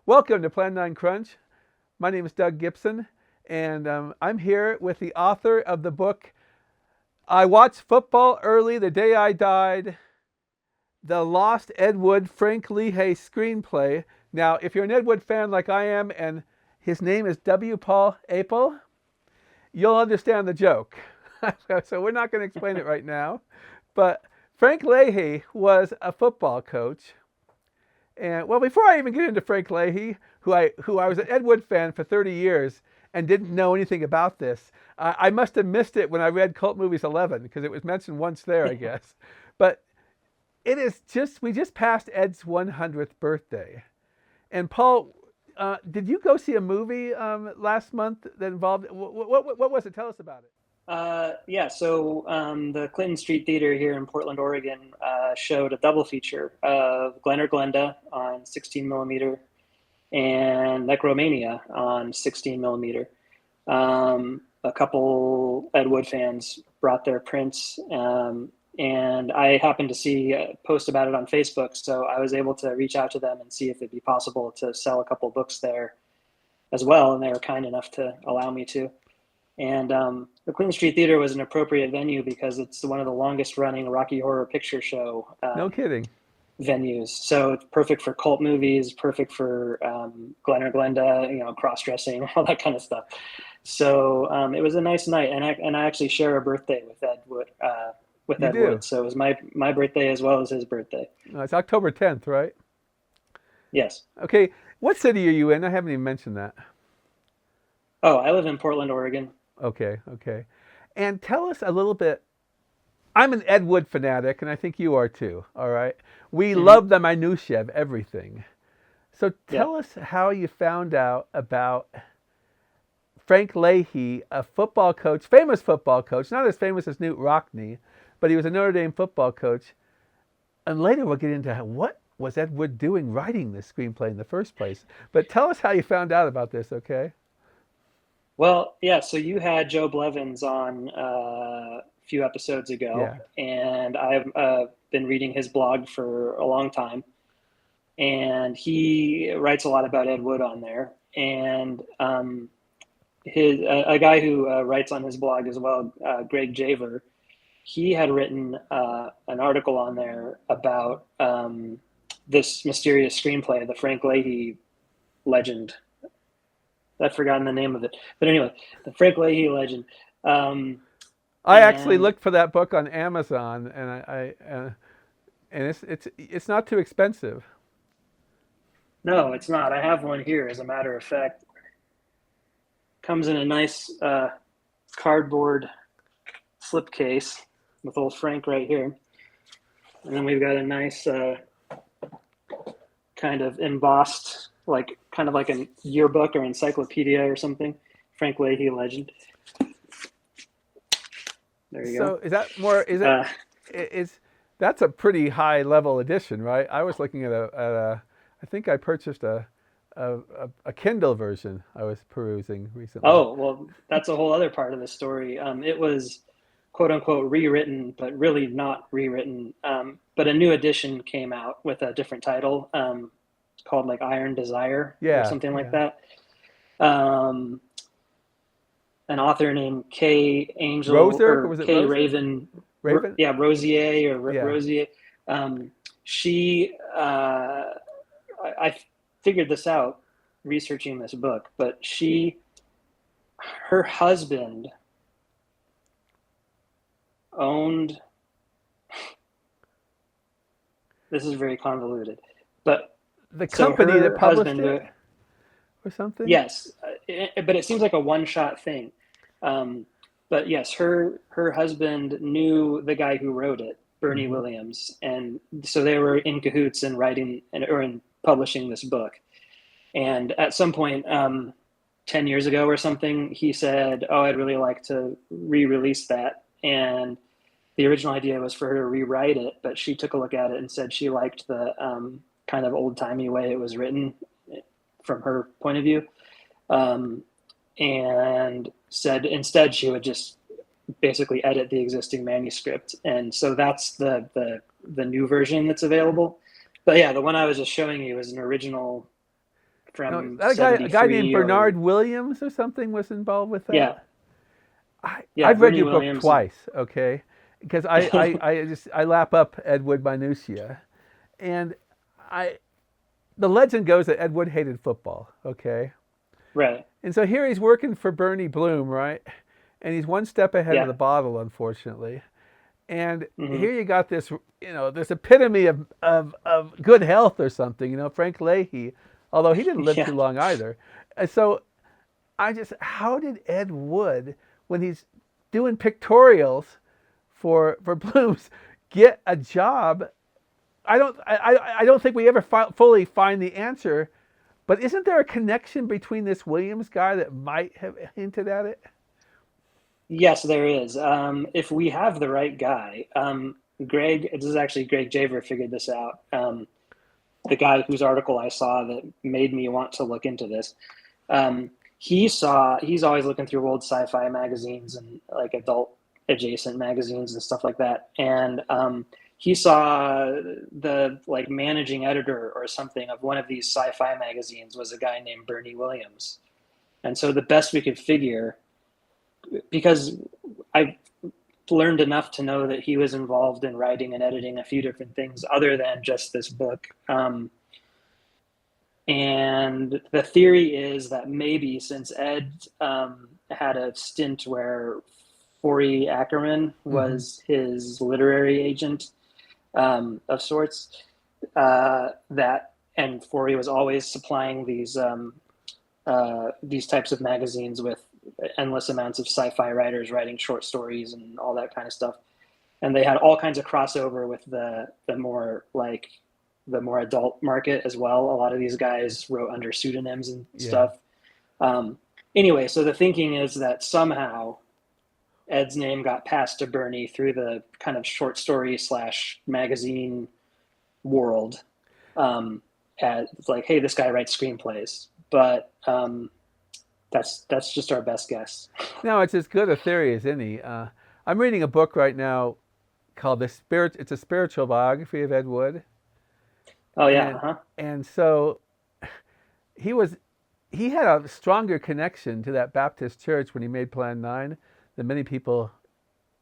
Welcome to Plan 9 Crunch. My name is Doug Gibson, and I'm here with the author of the book, I Watched Football Early the Day I Died, the Lost Ed Wood Frank Leahy screenplay. Now, if you're an Ed Wood fan like I am, and his name is W Paul Apel, you'll understand the joke. So we're not going to explain it right now. But Frank Leahy was a football coach. And well, before I even get into Frank Leahy, who I was an Ed Wood fan for 30 years and didn't know anything about this, I must have missed it when I read Cult Movies 11 because it was mentioned once there, I guess. But we just passed Ed's 100th birthday. And Paul, did you go see a movie last month that involved, what was it? Tell us about it. The Clinton Street Theater here in Portland, Oregon, showed a double feature of Glen or Glenda on 16 millimeter and Necromania on 16 millimeter. A couple Ed Wood fans brought their prints, and I happened to see a post about it on Facebook, so I was able to reach out to them and see if it'd be possible to sell a couple books there as well, and they were kind enough to allow me to. And the Clinton Street Theater was an appropriate venue because it's one of the longest running Rocky Horror Picture Show No kidding. venues. So it's perfect for cult movies, perfect for Glen or Glenda, cross-dressing, all that kind of stuff. So it was a nice night, and I actually share a birthday with Ed Wood. You do? So it was my birthday as well as his birthday. It's October 10th, right? Yes. Okay. What city are you in? I haven't even mentioned that. Oh, I live in Portland, Oregon. Okay, okay. And tell us a little bit. I'm an Ed Wood fanatic, and I think you are too, all right? We Hmm. love the minutiae of everything. So Yeah. tell us how you found out about Frank Leahy, a football coach, famous football coach, not as famous as Newt Rockne, but he was a Notre Dame football coach. And later we'll get into what was Ed Wood doing writing this screenplay in the first place. But tell us how you found out about this, okay? Well, yeah, so you had Joe Blevins on a few episodes Yeah. ago, and I've been reading his blog for a long time, and he writes a lot about Ed Wood on there. And a guy who writes on his blog as well, Greg Javer, he had written an article on there about this mysterious screenplay, the Frank Leahy legend. I've forgotten the name of it, but anyway, the Frank Leahy legend. Um, I actually and looked for that book on Amazon, and and it's not too expensive. No, it's not. I have one here, as a matter of fact. Comes in a nice cardboard slipcase with old Frank right here, and then we've got a nice kind of embossed, kind of like a yearbook or encyclopedia or something. Frank Leahy legend. There you So go. is that more? Uh, Is that's a pretty high level edition, right? I was looking at a I think I purchased a Kindle version. I was perusing recently. Oh, well, that's a whole other part of the story. It was quote unquote rewritten, but really not rewritten. But a new edition came out with a different title, called like Iron Desire or Yeah, something like yeah. that. Um, an author named Kay Angel Roser, or or was it Kay Roser? Raven, Raven? yeah, Rosier or Yeah. Rosier. She, I figured this out researching this book, but her husband owned, this is very convoluted, but The so company that her published husband, it or something? yes, but it seems like a one shot thing. Um, but yes, her husband knew the guy who wrote it, Bernie Hmm. Williams, and so they were in cahoots in writing or in publishing this book. And at some point, 10 years ago or something, he said, "Oh, I'd really like to re-release that." And the original idea was for her to rewrite it, but she took a look at it and said she liked the kind of old timey way it was written from her point of view, um, and said instead she would just basically edit the existing manuscript. And so that's the new version that's available. But yeah, the one I was just showing you is an original No, from that guy, a guy named 73 or Bernard Williams or something was involved with that. yeah, yeah, I've read Bernie your book Williams. twice, okay? Because I lap up Ed Wood minutia, and I the legend goes that Ed Wood hated football, okay? Right. And so here he's working for Bernie Bloom, right? And he's one step ahead of Yeah. the bottle, unfortunately. And Hmm. here you got this, this epitome of good health or something, Frank Leahy, although he didn't live Yeah. too long either. And so how did Ed Wood, when he's doing pictorials for Blooms, get a job? I don't think we ever fully find the answer, but isn't there a connection between this Williams guy that might have hinted at it? Yes, there is. If we have the right guy, Greg, this is actually Greg Javer figured this out. The guy whose article I saw that made me want to look into this. Um, he's always looking through old sci-fi magazines and like adult adjacent magazines and stuff like that. And he saw the like managing editor or something of one of these sci-fi magazines was a guy named Bernie Williams. And so the best we could figure, because I learned enough to know that he was involved in writing and editing a few different things other than just this book. And the theory is that maybe since Ed had a stint where Forey Ackerman Mm-hmm. was his literary agent of sorts, that and Forey was always supplying these types of magazines with endless amounts of sci-fi writers writing short stories and all that kind of stuff. And they had all kinds of crossover with the more adult market as well. A lot of these guys wrote under pseudonyms and Yeah. stuff. Um, anyway, so the thinking is that somehow Ed's name got passed to Bernie through the kind of short story slash magazine world. As like, hey, this guy writes screenplays, but that's just our best guess. No, it's as good a theory as any. I'm reading a book right now called The Spirit. It's a spiritual biography of Ed Wood, Oh yeah, and uh-huh. and so he was he had a stronger connection to that Baptist church when he made Plan 9 than many people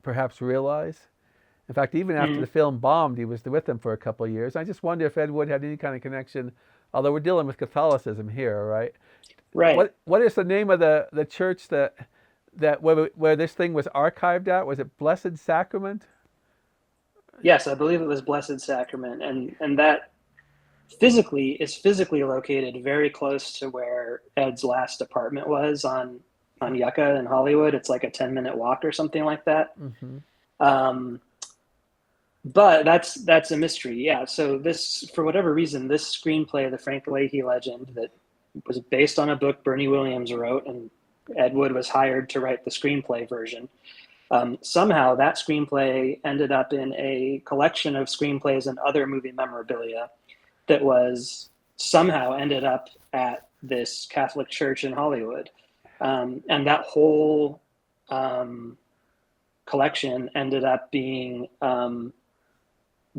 perhaps realize. In fact, even after Mm-hmm. the film bombed, he was with them for a couple of years. I just wonder if Ed Wood had any kind of connection, although we're dealing with Catholicism here, right? Right. What is the name of the church that where this thing was archived at? Was it Blessed Sacrament? Yes, I believe it was Blessed Sacrament, and that physically located very close to where Ed's last apartment was on Yucca in Hollywood. It's like a 10-minute walk or something like that. Hmm. Um, but that's a mystery. Yeah. So this, for whatever reason, this screenplay, the Frank Leahy legend, that was based on a book Bernie Williams wrote, and Ed Wood was hired to write the screenplay version. Somehow that screenplay ended up in a collection of screenplays and other movie memorabilia that was somehow ended up at this Catholic church in Hollywood. And that whole collection ended up being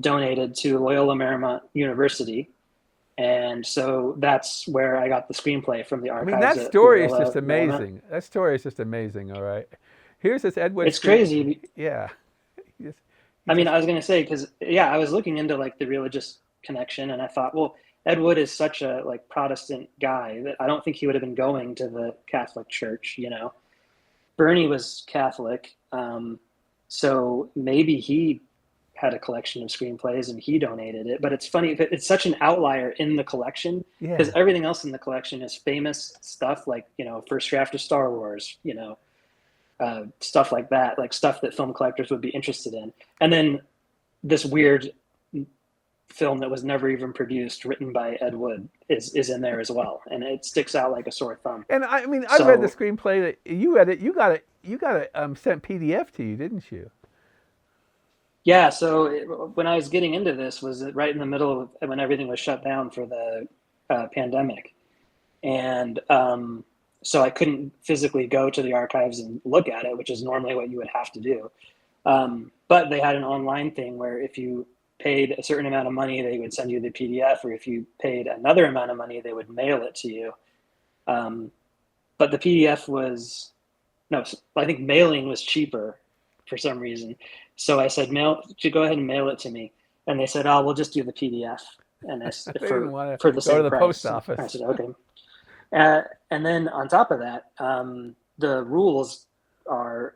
donated to Loyola Marymount University. And so that's where I got the screenplay from the I mean, archives that at story is Loyola just Marymount. amazing. That story is just amazing. All right, here's this Ed Wood It's screen. crazy. Yeah, he I mean, just I was going to say, because, yeah, I was looking into like the religious connection and I thought, well, Ed Wood is such a like Protestant guy that I don't think he would have been going to the Catholic Church, you know. Bernie was Catholic, so maybe he had a collection of screenplays and he donated it. But it's funny, it's such an outlier in the collection because yeah. everything else in the collection is famous stuff, like first draft of Star Wars, stuff like that, like stuff that film collectors would be interested in. And then this weird film that was never even produced, written by Ed Wood, is in there as well, and it sticks out like a sore thumb. And I mean, I've read the So screenplay that you read it. You got it sent PDF to you, didn't you? yeah, so when I was getting into this, was right in the middle of when everything was shut down for the pandemic, and so I couldn't physically go to the archives and look at it, which is normally what you would have to do. But they had an online thing where if you paid a certain amount of money, they would send you the PDF, or if you paid another amount of money, they would mail it to you. But the PDF was, no, I think mailing was cheaper for some reason. So I said, go ahead and mail it to me. And they said, oh, we'll just do the PDF. And it's They didn't want for to the go to same the price. post office. I said, okay. And then on top of that, the rules are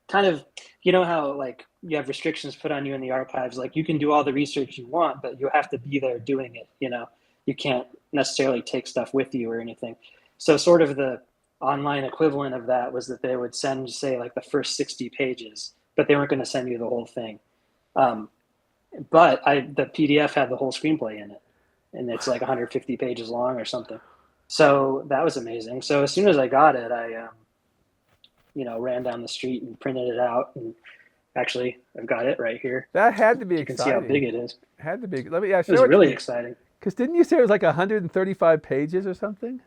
kind of, you know how like you have restrictions put on you in the archives, like you can do all the research you want, but you have to be there doing it. You can't necessarily take stuff with you or anything. So sort of the online equivalent of that was that they would send, say, like the first 60 pages, but they weren't going to send you the whole thing. But the PDF had the whole screenplay in it, and it's like 150 pages long or something. So that was amazing. So as soon as I got it, I ran down the street and printed it out, and actually I've got it right here. That had to be you exciting. You can see how big it is. Had to be. It was really exciting. Because didn't you say it was like 135 pages or something?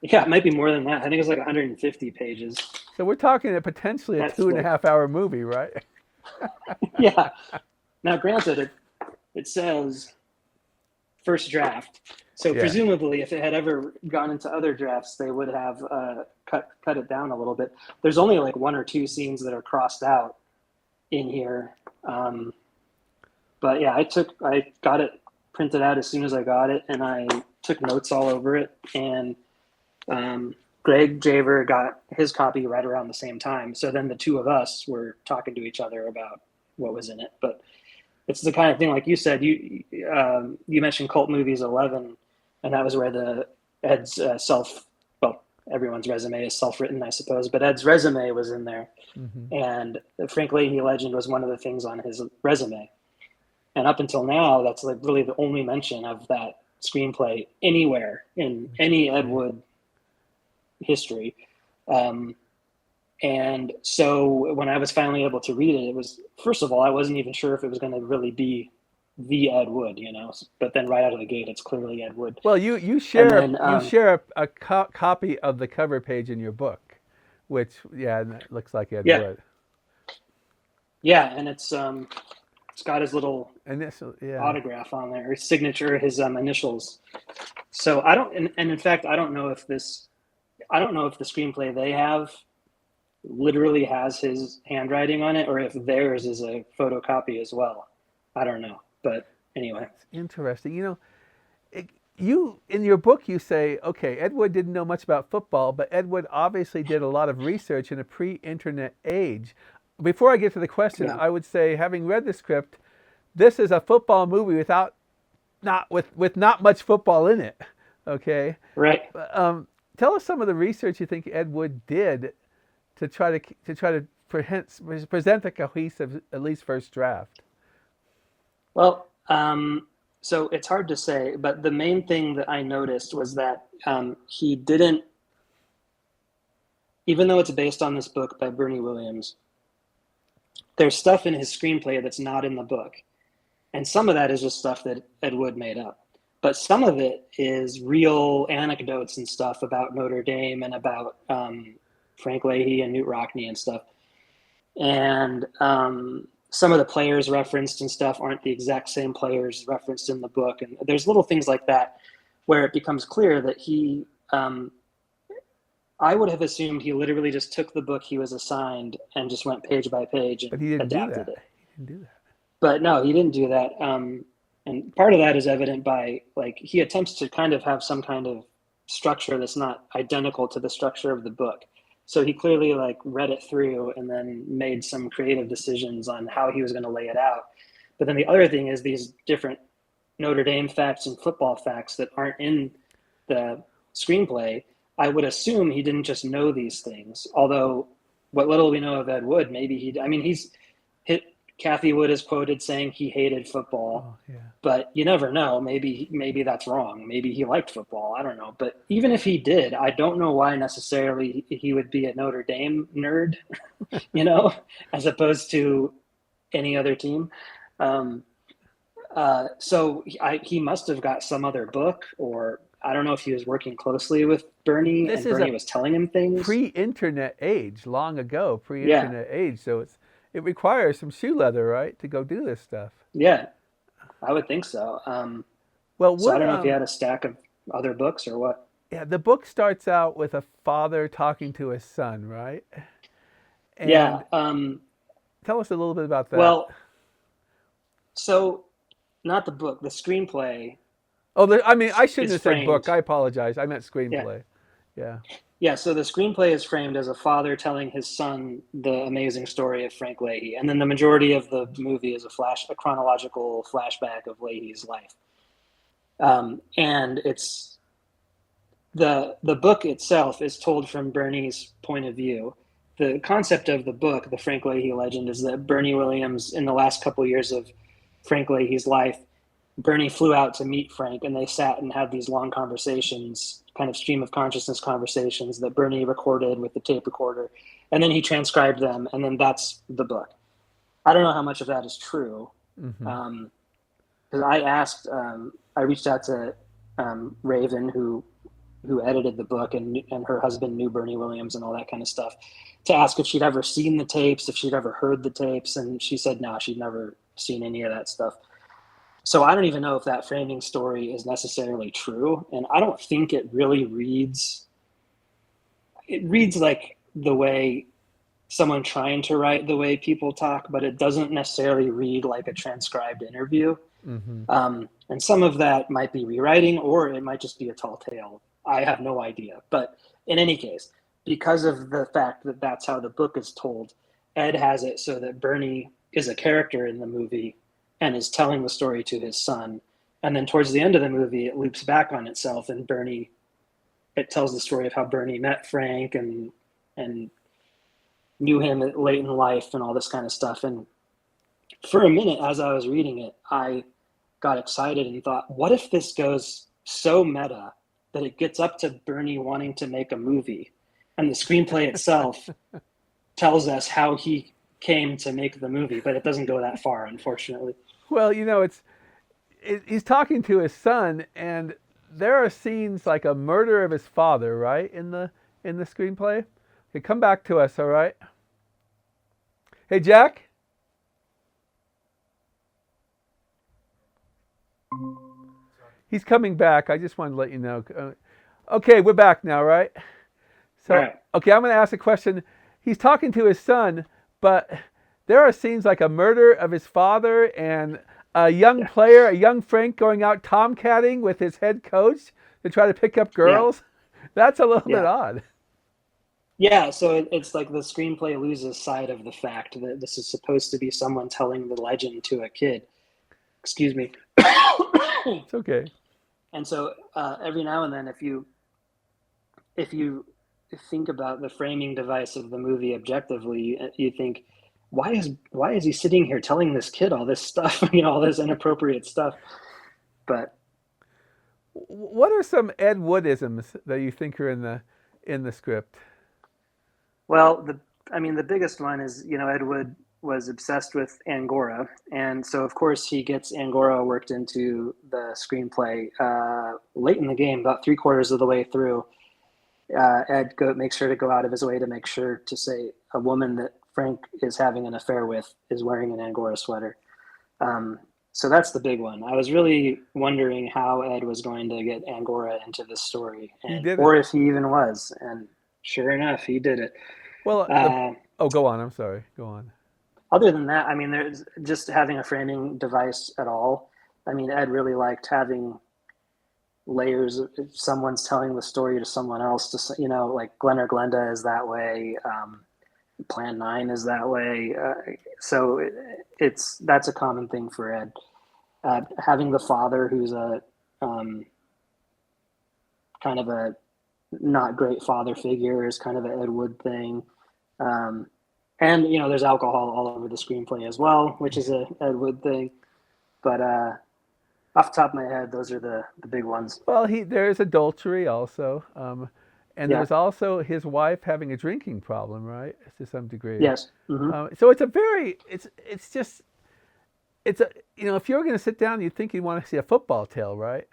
Yeah, it might be more than that. I think it's like 150 pages. So we're talking potentially a 2.5 hour movie, right? Yeah. Now, granted, it says first draft. So presumably, if it had ever gone into other drafts, they would have cut it down a little bit. There's only like 1 or 2 scenes that are crossed out in here. But yeah, I got it printed out as soon as I got it, and I took notes all over it. And Greg Javer got his copy right around the same time. So then the two of us were talking to each other about what was in it. But it's the kind of thing, like you said, you mentioned Cult Movies 11, and that was where Ed's everyone's resume is self-written, I suppose, but Ed's resume was in there. Mm-hmm. And Frank Leahy Legend was one of the things on his resume. And up until now, that's like really the only mention of that screenplay anywhere in any Ed Wood history. And so when I was finally able to read it, it was, first of all, I wasn't even sure if it was going to really be the Ed Wood, but then right out of the gate, it's clearly Ed Wood. Well, you share a copy of the cover page in your book, which, looks like Ed Wood. Yeah, and it's got his little autograph on there, his signature, his initials. So I don't, and in fact, I don't know if the screenplay they have literally has his handwriting on it, or if theirs is a photocopy as well. I don't know, but anyway. That's interesting. You in your book you say, okay, Ed Wood didn't know much about football, but Ed Wood obviously did a lot of research in a pre-internet age. Before I get to the question, I would say, having read the script, this is a football movie with not much football in it. Okay, right. Tell us some of the research you think Ed Wood did to try to present a cohesive, at least first draft. Well, so it's hard to say, but the main thing that I noticed was that he didn't, even though it's based on this book by Bernie Williams, there's stuff in his screenplay that's not in the book. And some of that is just stuff that Ed Wood made up. But some of it is real anecdotes and stuff about Notre Dame and about Frank Leahy and Newt Rockne and stuff. And some of the players referenced and stuff aren't the exact same players referenced in the book. And there's little things like that where it becomes clear that he, I would have assumed he literally just took the book he was assigned and just went page by page and adapted it. He didn't do that. But no, he didn't do that. And part of that is evident by, like, he attempts to kind of have some kind of structure that's not identical to the structure of the book. So he clearly read it through and then made some creative decisions on how he was going to lay it out. But then the other thing is these different Notre Dame facts and football facts that aren't in the screenplay. I would assume he didn't just know these things. Although what little we know of Ed Wood, maybe Kathy Wood is quoted saying he hated football, but you never know. Maybe that's wrong. Maybe he liked football. I don't know. But even if he did, I don't know why necessarily he would be a Notre Dame nerd, as opposed to any other team. So he must have got some other book, or I don't know if he was working closely with Bernie and Bernie was telling him things. Pre-internet age, long ago, pre-internet age. So it requires some shoe leather, right, to go do this stuff. Yeah, I would think so. Well, So I what don't know if you had a stack of other books or what. yeah, the book starts out with a father talking to his son, right? Yeah. And tell us a little bit about that. Well, so not the book, the screenplay Oh, I mean, I shouldn't is have said book. framed. I apologize. I meant Yeah. screenplay. Yeah. Yeah, so the screenplay is framed as a father telling his son the amazing story of Frank Leahy, and then the majority of the movie is a chronological flashback of Leahy's life. And it's the book itself is told from Bernie's point of view. The concept of the book, the Frank Leahy legend, is that Bernie Williams, in the last couple of years of Frank Leahy's life, Bernie flew out to meet Frank, and they sat and had these long conversations, kind of stream of consciousness conversations that Bernie recorded with the tape recorder, and then he transcribed them, and then that's the book. I don't know how much of that is true, Mm-hmm. because I reached out to Raven, who edited the book, and her husband knew Bernie Williams and all that kind of stuff, to ask if she'd ever seen the tapes, if she'd ever heard the tapes, and she said no, she'd never seen any of that stuff. So I don't even know if that framing story is necessarily true, and I don't think it really reads. It reads like the way someone trying to write the way people talk, but it doesn't necessarily read like a transcribed interview. Mm-hmm. And some of that might be rewriting, or it might just be a tall tale. I have no idea. But in any case, because of the fact that that's how the book is told, Ed has it so that Bernie is a character in the movie and is telling the story to his son. And then towards the end of the movie, it loops back on itself, and it tells the story of how Bernie met Frank and knew him late in life and all this kind of stuff. And for a minute, as I was reading it, I got excited and thought, what if this goes so meta that it gets up to Bernie wanting to make a movie, and the screenplay itself tells us how he came to make the movie, but it doesn't go that far, unfortunately. Well, he's talking to his son, and there are scenes like a murder of his father, right, in the screenplay. Okay, come back to us, all right? Hey, Jack. He's coming back. I just wanted to let you know. Okay, we're back now, right? So, Right. Okay, I'm going to ask a question. He's talking to his son, but there are scenes like a murder of his father and a young player, a young Frank going out tomcatting with his head coach to try to pick up girls. Yeah. That's a little bit odd. Yeah, so it's like the screenplay loses sight of the fact that this is supposed to be someone telling the legend to a kid. Excuse me. It's okay. And so every now and then, if you think about the framing device of the movie objectively, you think, why is he sitting here telling this kid all this stuff, all this inappropriate stuff? But what are some Ed Woodisms that you think are in the script? Well, the biggest one is, Ed Wood was obsessed with Angora, and so of course he gets Angora worked into the screenplay late in the game, about 3/4 of the way through. Ed makes sure to go out of his way to make sure to say a woman that Frank is having an affair with is wearing an Angora sweater. So that's the big one. I was really wondering how Ed was going to get Angora into this story, or if he even was. And sure enough, he did it. Well, go on. I'm sorry. Go on. Other than that, there's just having a framing device at all. Ed really liked having layers. If someone's telling the story to someone else, like Glen or Glenda is that way. Plan 9 is that way. So that's a common thing for Ed. Having the father who's a kind of a not great father figure is kind of an Ed Wood thing. And there's alcohol all over the screenplay as well, which is a Ed Wood thing. But off the top of my head, those are the big ones. Well, there's adultery also, and there's also his wife having a drinking problem, right, to some degree. Yes. Mm-hmm. So it's if you're going to sit down, you'd think you'd want to see a football tale, right?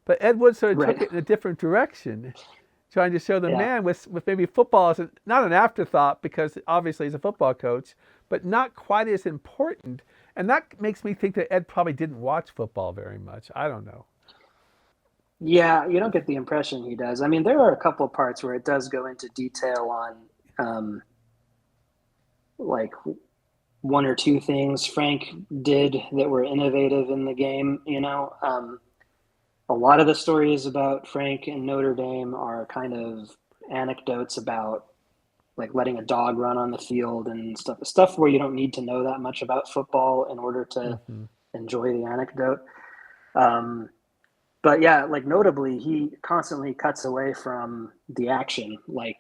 But Ed Wood sort of took it in a different direction. trying to show the Yeah. man with maybe football as not an afterthought because obviously he's a football coach, but not quite as important. And that makes me think that Ed probably didn't watch football very much. I don't know. Yeah, you don't get the impression he does. I mean, there are a couple of parts where it does go into detail on like one or two things Frank did that were innovative in the game. A lot of the stories about Frank and Notre Dame are kind of anecdotes about like letting a dog run on the field and stuff where you don't need to know that much about football in order to Hmm. enjoy the anecdote. Um, but yeah, like notably, he constantly cuts away from the action. Like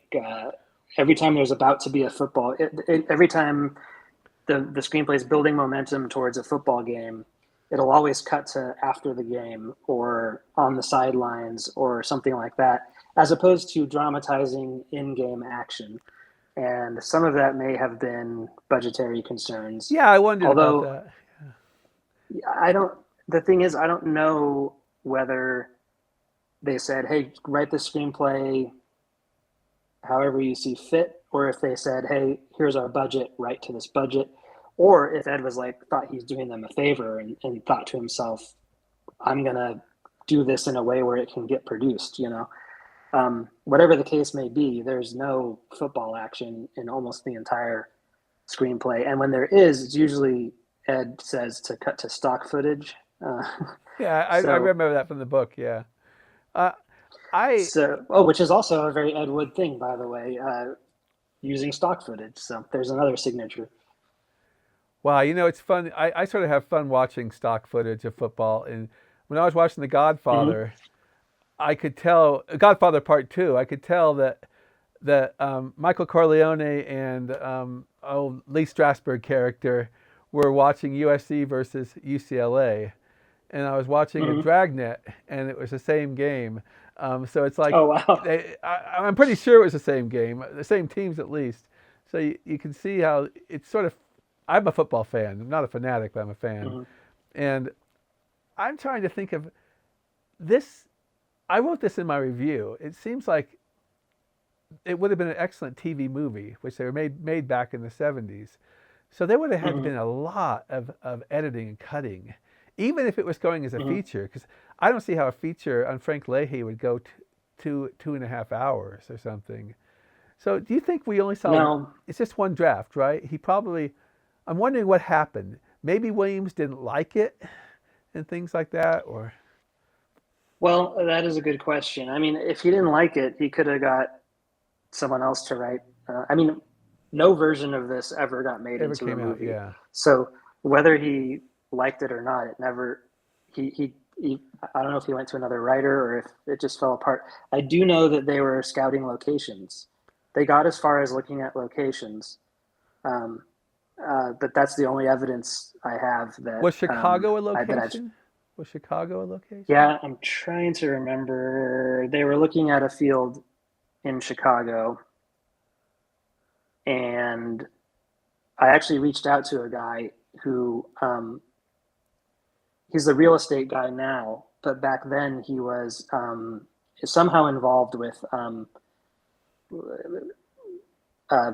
every time there's about to be a football, every time the screenplay is building momentum towards a football game, it'll always cut to after the game or on the sidelines or something like that, as opposed to dramatizing in-game action. And some of that may have been budgetary concerns. Yeah, I wondered about Although that. I don't, the thing is, I don't know whether they said, hey, write the screenplay however you see fit, or if they said, hey, here's our budget, write to this budget, or if Ed was like, thought he's doing them a favor and thought to himself, I'm going to do this in a way where it can get produced, whatever the case may be, there's no football action in almost the entire screenplay. And when there is, it's usually Ed says to cut to stock footage. Yeah, I So, remember that from the book. Yeah. Uh, I which is also a very Ed Wood thing, by the way, using stock footage. So there's another signature. Wow, it's fun. I sort of have fun watching stock footage of football. And when I was watching The Mm-hmm. Godfather, I could tell Godfather Part Two. I could tell that Michael Corleone and Lee Strasberg character were watching USC versus UCLA, and I was watching a Mm-hmm. Dragnet, and it was the same game. So it's like Oh, wow. I'm pretty sure it was the same game, the same teams at least. So you can see how it's sort of. I'm a football fan. I'm not a fanatic, but I'm a fan, Mm-hmm. and I'm trying to think of this. I wrote this in my review. It seems like it would have been an excellent TV movie, which they were made back in the 70s. So there would have had to Mm-hmm. been a lot of editing and cutting, even if it was going as a Mm-hmm. feature, because I don't see how a feature on Frank Leahy would go two and a half hours or something. So do you think we only saw, No, it's just one draft, right? I'm wondering what happened. Maybe Williams didn't like it and things like that, or, well, that is a good question. I mean, if he didn't like it, he could have got someone else to write. I mean, no version of this ever got made ever into a came out, movie. yeah. So whether he liked it or not, it never. He I don't know if he went to another writer or if it just fell apart. I do know that they were scouting locations. They got as far as looking at locations, um, but that's the only evidence I have that Was Chicago a that I've. location? Was Chicago a location? Yeah, I'm trying to remember. They were looking at a field in Chicago, and I actually reached out to a guy who he's the real estate guy now, but back then he was somehow involved with uh,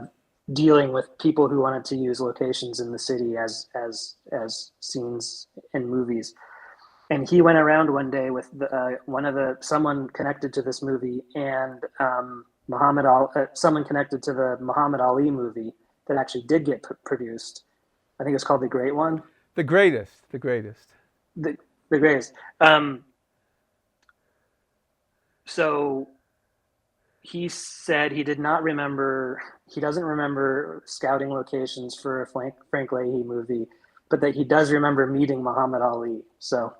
dealing with people who wanted to use locations in the city as scenes in movies. And he went around one day with someone connected to this movie and someone connected to the Muhammad Ali movie that actually did get produced. I think it's called The Great One. The greatest, the greatest. The the greatest. Um, so he said he did not remember. He doesn't remember scouting locations for a Frank Leahy movie, but that he does remember meeting Muhammad Ali. So.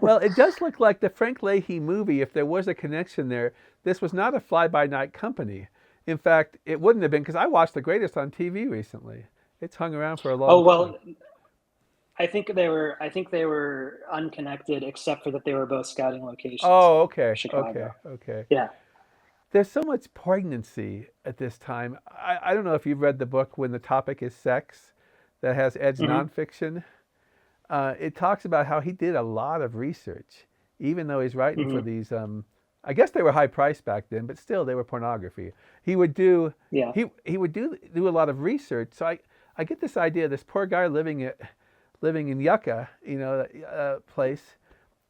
Well, it does look like the Frank Leahy movie, if there was a connection there, this was not a fly by night company. In fact, it wouldn't have been because I watched The Greatest on TV recently. It's hung around for a Oh long time. well, I think they were. I think they were unconnected, except for that they were both scouting locations Oh, in okay, okay, Chicago. okay. Yeah. There's so much poignancy at this time. I don't know if you've read the book When the Topic is Sex that has Ed's Hmm. nonfiction. It talks about how he did a lot of research, even though he's writing for Hmm. these I guess they were high priced back then, but still they were pornography. He would do Yeah. he would do a lot of research. So I get this idea, this poor guy living in Yucca, place,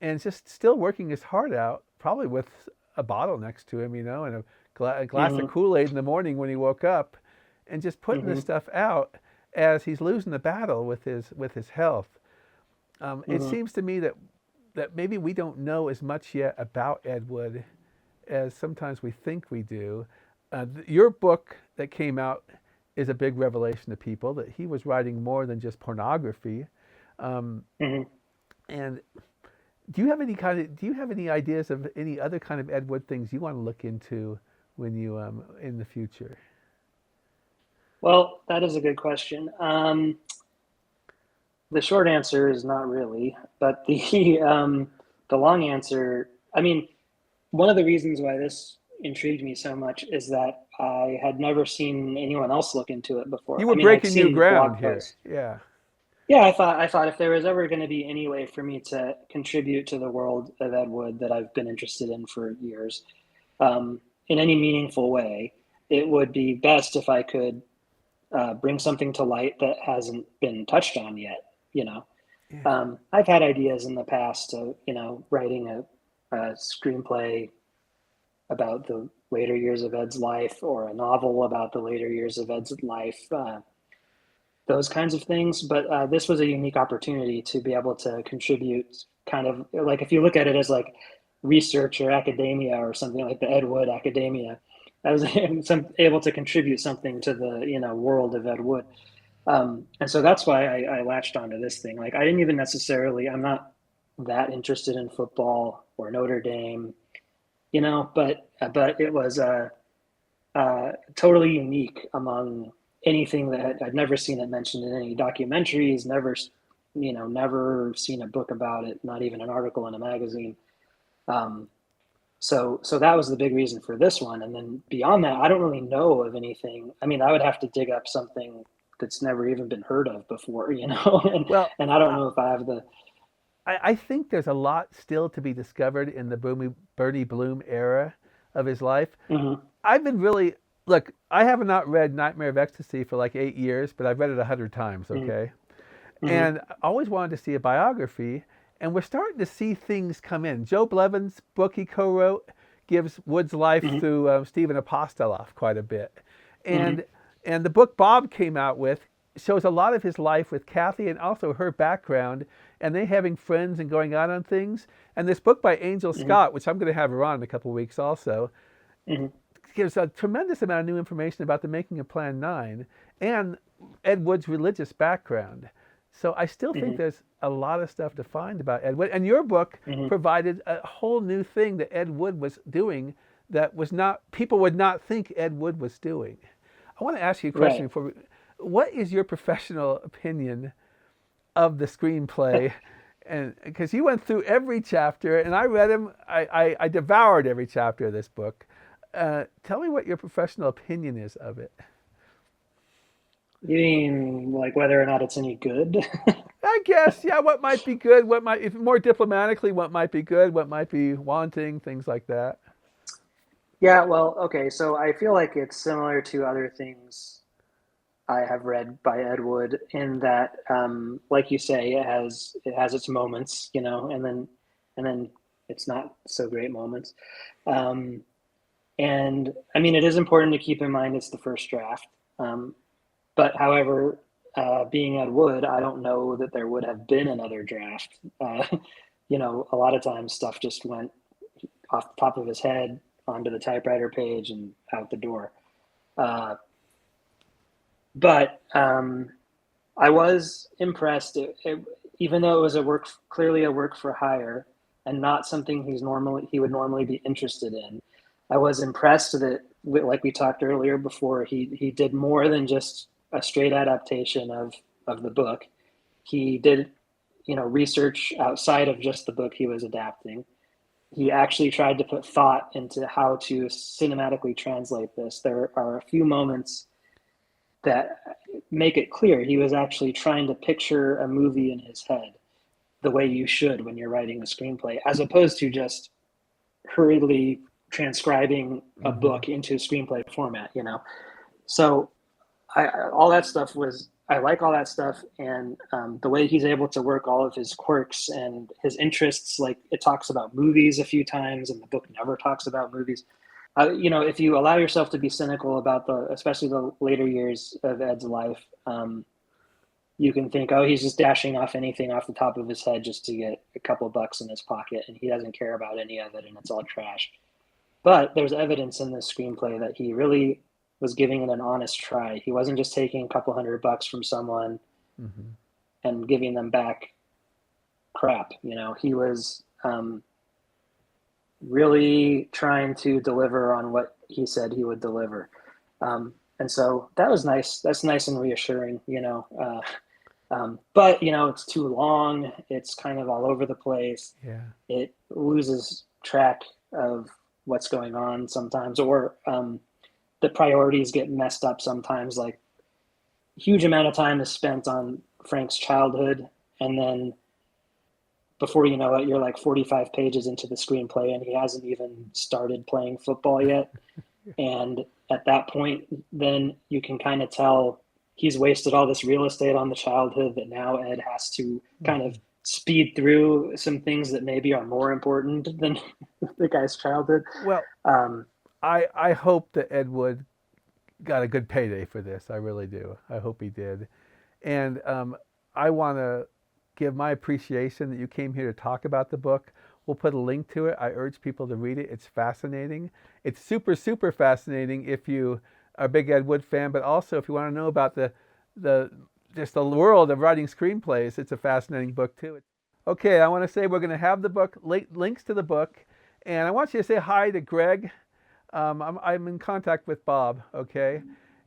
and just still working his heart out, probably with a bottle next to him, and a glass of Hmm. Kool-Aid in the morning when he woke up, and just putting this Hmm. stuff out as he's losing the battle with his health. It Hmm. seems to me that maybe we don't know as much yet about Ed Wood as sometimes we think we do. Your book that came out is a big revelation to people that he was writing more than just pornography. Um, Hmm. and do you have any ideas of any other kind of Ed Wood things you want to look into when you in the future? Well, that is a good question. The short answer is not really, but the long answer, I mean, one of the reasons why this intrigued me so much is that I had never seen anyone else look into it before. You I were mean, I'd breaking new seen ground blog here. posts. Yeah. Yeah, I thought if there was ever going to be any way for me to contribute to the world of Ed Wood that I've been interested in for years, in any meaningful way, it would be best if I could bring something to light that hasn't been touched on yet. You know, Yeah. I've had ideas in the past of writing a screenplay about the later years of Ed's life, or a novel about the later years of Ed's life, those kinds of things. But this was a unique opportunity to be able to contribute, kind of like if you look at it as like research or academia or something like the Ed Wood Academia. I was able to contribute something to the world of Ed Wood, and so that's why I latched onto this thing. Like I didn't even necessarily, I'm not that interested in football or Notre Dame, but it was totally unique among anything that I'd never seen it mentioned in any documentaries, never seen a book about it, not even an article in a magazine. Um, so that was the big reason for this one. And then beyond that, I don't really know of anything. I mean, I would have to dig up something that's never even been heard of before, Well, and I don't know if I have the. I think there's a lot still to be discovered in the Bernie Bloom era of his life. Mhm. I've been really look. I have not read Nightmare of Ecstasy for like 8 years, but I've read it 100 times. Mhm. Okay, Mhm. and I always wanted to see a biography, and we're starting to see things come in. Joe Blevins' book he co-wrote gives Wood's life Mhm. through Stephen Apostoloff quite a bit, Mhm. and the book Bob came out with shows a lot of his life with Kathy and also her background, and they having friends and going out on things. And this book by Angel Mhm. Scott, which I'm going to have her on in a couple of weeks also, Mhm. gives a tremendous amount of new information about the making of Plan 9 and Ed Wood's religious background. So I still think Mhm. there's a lot of stuff to find about Ed Wood. And your book Mhm. provided a whole new thing that Ed Wood was doing that was not, people would not think Ed Wood was doing. I want to ask you a question Right. before what is your professional opinion of the screenplay? And because you went through every chapter and I read them, I devoured every chapter of this book. Tell me what your professional opinion is of it. You mean like whether or not it's any good? I guess, yeah, what might be good, what might, if more diplomatically, what might be good, what might be wanting, things like that. Yeah, well, okay, so I feel like it's similar to other things I have read by Ed Wood in that, like you say, it has its moments, and then it's not so great moments. Um, and I mean, it is important to keep in mind it's the first draft. Um, but however, being Ed Wood, I don't know that there would have been another draft. A lot of times stuff just went off the top of his head onto the typewriter page and out the door. Uh, but I was impressed, even though it was clearly a work for hire, and not something he would normally be interested in. I was impressed that, like we talked earlier before, he did more than just a straight adaptation of the book. He did, research outside of just the book he was adapting. He actually tried to put thought into how to cinematically translate this. There are a few moments that make it clear he was actually trying to picture a movie in his head the way you should when you're writing a screenplay, as opposed to just hurriedly transcribing a Mm-hmm. book into screenplay format, you know. So all that stuff was, I like all that stuff, and the way he's able to work all of his quirks and his interests. Like, it talks about movies a few times, and the book never talks about movies. You know, if you allow yourself to be cynical about especially the later years of Ed's life, you can think, oh, he's just dashing off anything off the top of his head just to get a couple bucks in his pocket, and he doesn't care about any of it, and it's all trash. But there's evidence in this screenplay that he really was giving it an honest try. He wasn't just taking a couple $100 from someone Mm-hmm. and giving them back crap. You know, he was really trying to deliver on what he said he would deliver. And so that was nice. That's nice and reassuring, you know. But, you know, it's too long. It's kind of all over the place. Yeah. It loses track of what's going on sometimes, or the priorities get messed up sometimes. Like, huge amount of time is spent on Frank's childhood, and then before you know it, you're like 45 pages into the screenplay and he hasn't even started playing football yet. And at that point, then you can kind of tell he's wasted all this real estate on the childhood, that now Ed has to kind of speed through some things that maybe are more important than the guy's childhood. Well, Um, I hope that Ed Wood got a good payday for this. I really do. I hope he did. And I want to give my appreciation that you came here to talk about the book. We'll put a link to it. I urge people to read it. It's fascinating. It's super, super fascinating if you are a big Ed Wood fan, but also if you want to know about the just the world of writing screenplays, it's a fascinating book too. Okay, I want to say we're going to have the book, links to the book, and I want you to say hi to Greg. I'm in contact with Bob, okay?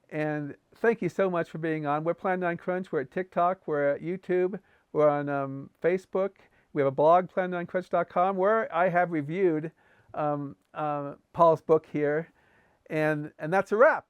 And thank you so much for being on. We're Plan 9 Crunch. We're at TikTok. We're at YouTube. We're on Facebook. We have a blog, plan9crunch.com, where I have reviewed Paul's book here. And that's a wrap.